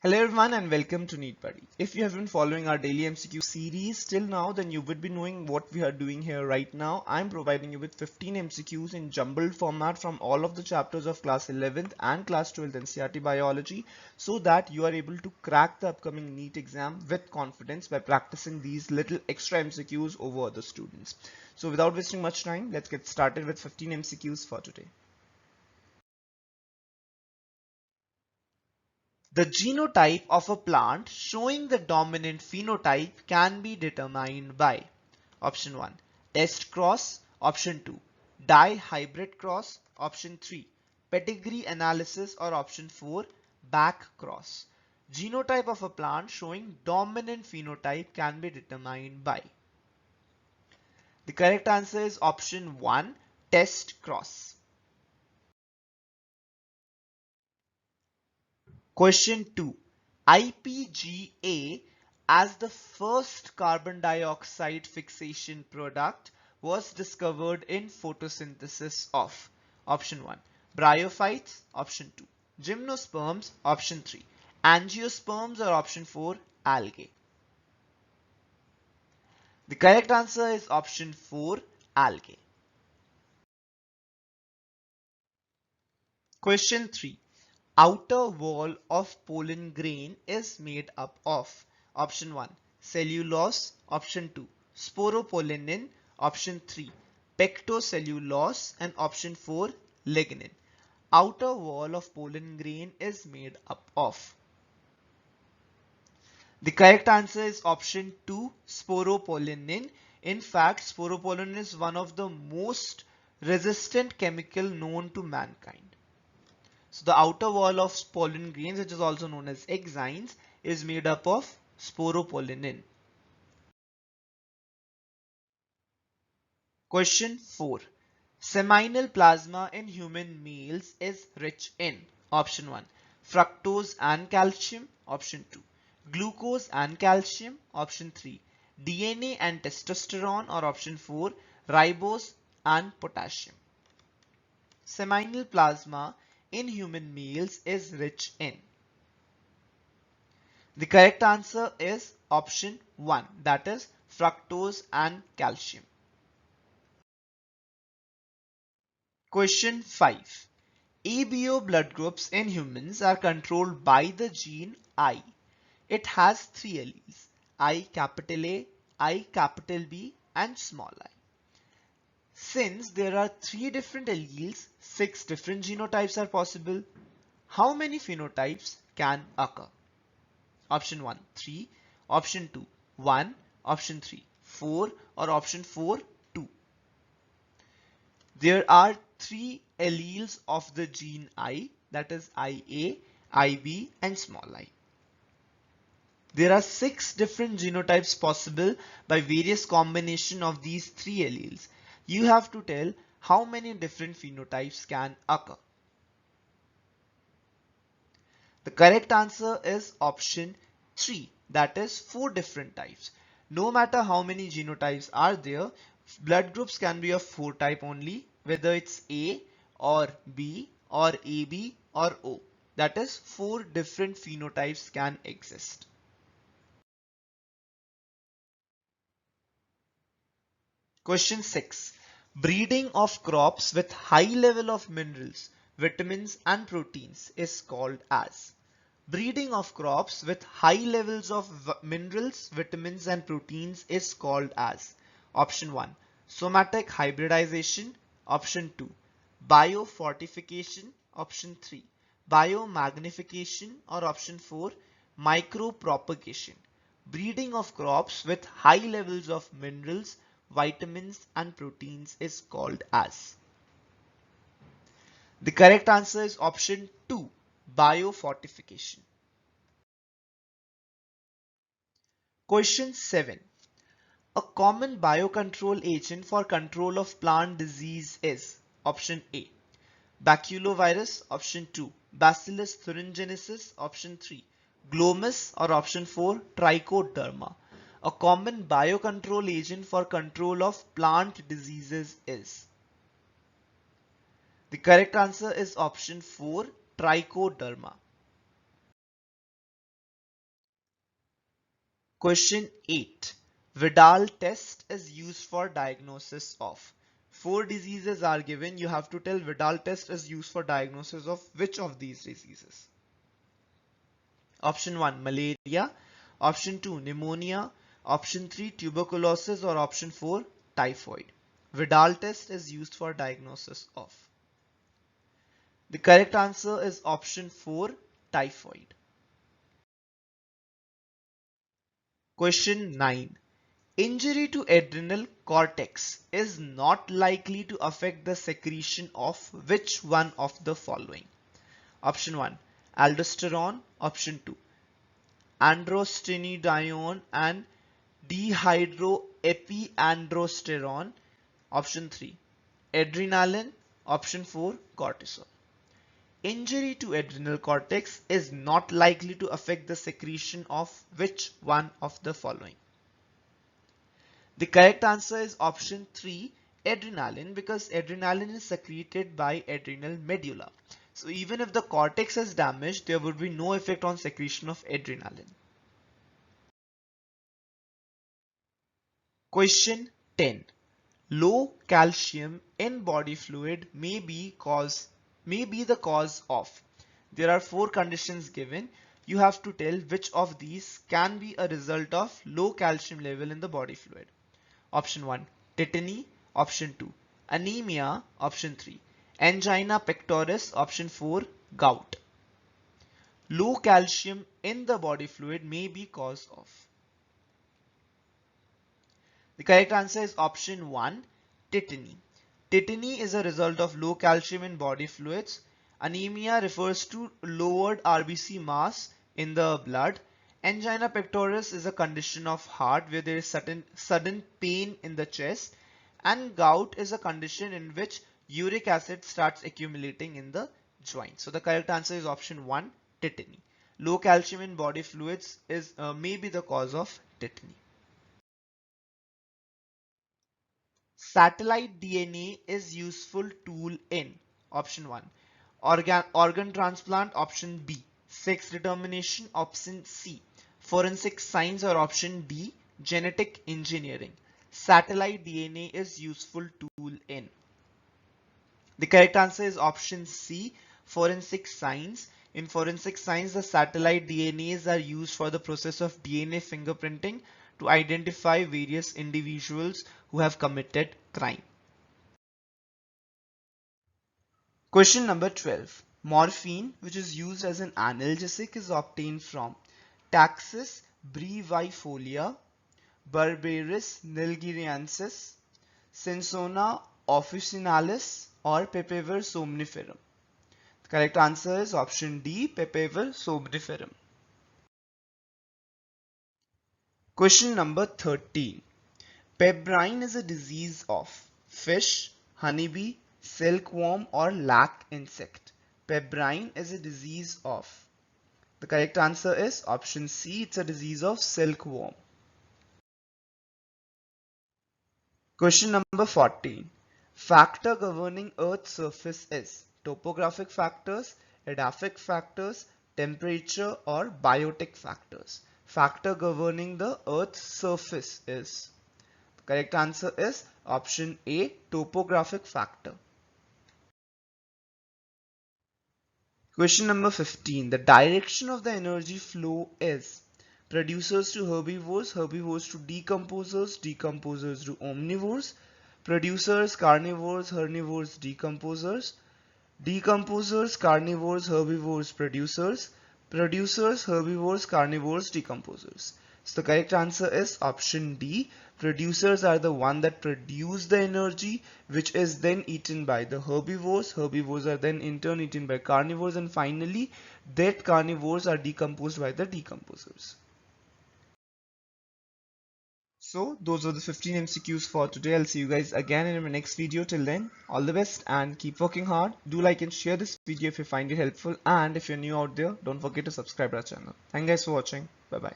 Hello everyone and welcome to Neat Buddy. If you have been following our daily MCQ series till now, then you would be knowing what we are doing here right now. I'm providing you with 15 MCQs in jumbled format from all of the chapters of class 11th and class 12th NCERT biology so that you are able to crack the upcoming NEET exam with confidence by practicing these little extra MCQs over other students. So without wasting much time, let's get started with 15 MCQs for today. The genotype of a plant showing the dominant phenotype can be determined by option 1 test cross, option 2 dihybrid cross, option 3 pedigree analysis, or option 4 back cross. Genotype of a plant showing dominant phenotype can be determined by. The correct answer is option 1 test cross. Question 2. IPGA as the first carbon dioxide fixation product was discovered in photosynthesis of option 1 bryophytes, option 2 gymnosperms, option 3 angiosperms, or option 4 algae. The correct answer is option 4 algae. Question 3. Outer wall of pollen grain is made up of option 1 cellulose, option 2 sporopollenin, option 3 pectocellulose, and option 4 lignin. Outer wall of pollen grain is made up of. The correct answer is option 2 sporopollenin. In fact, sporopollenin is one of the most resistant chemical known to mankind. So the outer wall of pollen grains, which is also known as exines, is made up of sporopollenin. Question 4. Seminal plasma in human males is rich in option 1 fructose and calcium, option 2 glucose and calcium, option 3 DNA and testosterone, or option 4 ribose and potassium. Seminal plasma in human males is rich in. The correct answer is option 1, that is fructose and calcium. Question 5. ABO blood groups in humans are controlled by the gene I. It has three alleles, I capital A, I capital B, and small I. Since there are three different alleles, six different genotypes are possible. How many phenotypes can occur? Option 1 3, option 2 1, option 3 4, or option 4 2. There are three alleles of the gene I, that is IA, IB, and small I. There are six different genotypes possible by various combination of these three alleles. You have to tell how many different phenotypes can occur. The correct answer is option 3, that is 4 different types. No matter how many genotypes are there, blood groups can be of 4 type only, whether it's A or B or AB or O. That is 4 different phenotypes can exist. Question 6. Breeding of crops with high level of minerals, vitamins and proteins is called as. Breeding of crops with high levels of minerals, vitamins and proteins is called as. Option 1 somatic hybridization, option 2 biofortification, option 3 biomagnification, or option 4 micropropagation. Breeding of crops with high levels of minerals, vitamins and proteins is called as. The correct answer is option 2 biofortification. Question 7. A common biocontrol agent for control of plant disease is option A baculovirus, option 2 bacillus thuringiensis, option 3 glomus, or option 4 trichoderma. A common biocontrol agent for control of plant diseases is. The correct answer is option 4 trichoderma. Question 8. Vidal test is used for diagnosis of. Four diseases are given. You have to tell Vidal test is used for diagnosis of which of these diseases. Option 1, malaria. Option 2, pneumonia. Option 3, tuberculosis, or option 4, typhoid. Vidal test is used for diagnosis of. The correct answer is option 4, typhoid. Question 9. Injury to adrenal cortex is not likely to affect the secretion of which one of the following? Option 1, aldosterone. Option 2, androstenedione and dehydroepiandrosterone. Option 3, adrenaline. Option 4, cortisol. Injury to adrenal cortex is not likely to affect the secretion of which one of the following? The correct answer is option 3, adrenaline, because adrenaline is secreted by adrenal medulla. So even if the cortex is damaged, there would be no effect on secretion of adrenaline. Question 10. Low calcium in body fluid may be the cause of. There are four conditions given. You have to tell which of these can be a result of low calcium level in the body fluid. Option 1, tetany. Option 2, anemia. Option 3, angina pectoris. Option 4, gout. Low calcium in the body fluid may be cause of. The correct answer is option 1, tetany. Tetany is a result of low calcium in body fluids. Anemia refers to lowered RBC mass in the blood. Angina pectoris is a condition of heart where there is sudden pain in the chest. And gout is a condition in which uric acid starts accumulating in the joint. So the correct answer is option 1, tetany. Low calcium in body fluids may be the cause of tetany. Satellite DNA is useful tool in. Option 1, organ transplant. Option B, sex determination. Option C, forensic science, or option D, genetic engineering. Satellite DNA is useful tool in. The correct answer is option C, forensic science. In forensic science, the satellite DNAs are used for the process of DNA fingerprinting to identify various individuals who have committed crime. Question number 12. Morphine, which is used as an analgesic, is obtained from Taxus brevifolia, Berberis nilgiriensis, Cinsona officinalis, or Papaver somniferum. The correct answer is option D, Papaver somniferum. Question number 13. Pebrine is a disease of fish, honeybee, silkworm, or lac insect. Pebrine is a disease of. The correct answer is option C. It's a disease of silkworm. Question number 14. Factor governing Earth's surface is topographic factors, edaphic factors, temperature, or biotic factors. Factor governing the Earth's surface is. The correct answer is option A, topographic factor. Question number 15. The direction of the energy flow is producers to herbivores, herbivores to decomposers, decomposers to omnivores, producers, carnivores, herbivores, decomposers, decomposers, carnivores, herbivores, producers, producers, herbivores, carnivores, decomposers. So the correct answer is option D. Producers are the one that produce the energy, which is then eaten by the herbivores. Herbivores are then in turn eaten by carnivores, and finally that carnivores are decomposed by the decomposers. So those are the 15 MCQs for today. I'll see you guys again in my next video. Till then, all the best and keep working hard. Do like and share this video if you find it helpful, and if you're new out there, don't forget to subscribe to our channel. Thank you guys for watching. Bye bye.